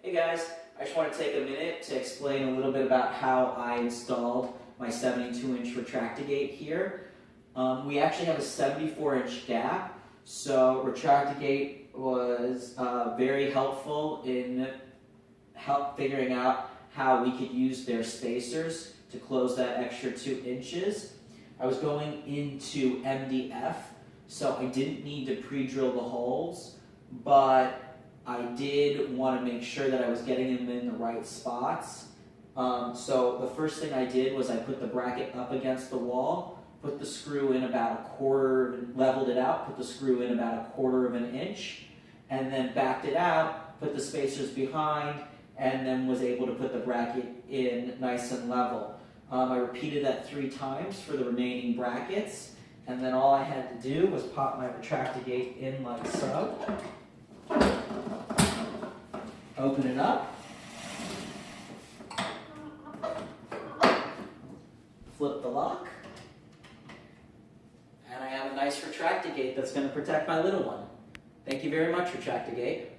Hey guys, I just want to take a minute to explain a little bit about how I installed my 72-inch Retract-A-Gate here. We actually have a 74-inch gap, so Retract-A-Gate was very helpful in figuring out how we could use their spacers to close that extra 2 inches. I was going into MDF, so I didn't need to pre-drill the holes, but I did want to make sure that I was getting them in the right spots. So the first thing I did was I put the bracket up against the wall, put the screw in about leveled it out, put the screw in about 1/4 of an inch, and then backed it out, put the spacers behind, and then was able to put the bracket in nice and level. I repeated that 3 times for the remaining brackets, and then all I had to do was pop my Retract-A-Gate in like so. Open it up, flip the lock, and I have a nice Retract-A-Gate that's going to protect my little one. Thank you very much, Retract-A-Gate.